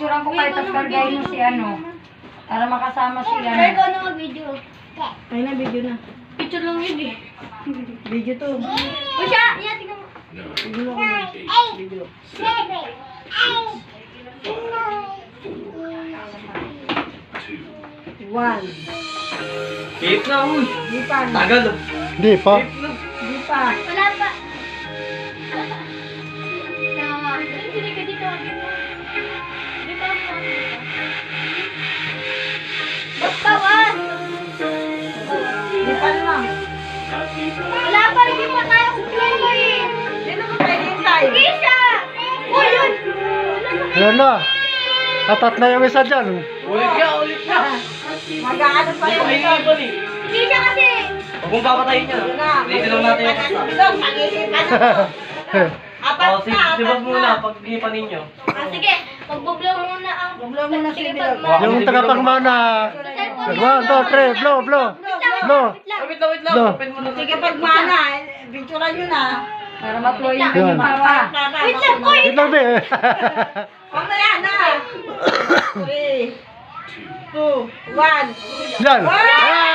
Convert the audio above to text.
Picturean ko kayo, tapos kargahin mo si ano. Para makasama si ano. Kaya ko na mag-video. Ay na, video na. Picture lang yun eh. Video to. O siya, yan, tingnan mo. Video ako. Video. One. Hip na, uy. Di pa. Tagal. Hindi pa. Hip na. Di pa. Wala pa. Tama. Hindi ka dito. Di pa ako. Bawas. Di pa na. Wala pa, hindi pa tayo kumpleto eh. Sino ko pwede hintay? Kisha! Uy, yun! Ayan na. Atat na yung isa dyan. Ulit ka, ulit ka. Mag-aano pa Hindi yung ko ito. iniipon eh. Kisha kasi! Huwag mong papatayin niya. Yun na. Dito lang natin yung kasa. Bidong, mag-ihipan ako. Apat Oh, na, apat sibag muna na. pag hipan ninyo. Ah, sige, magbublow muna ang... Bublow muna si Sige, Bidong. pag- Yung tagapangmana. 1, 2, 3, blow, blow. Blow. Wait lang, wait lang. No. Open mo na. Sige, pag mana, picturean nyo na. Para ma-flow yung Yan. papa. Wait lang, uy! Wait lang din. Mamaya na. 3, 2, 1. Yan. Ah!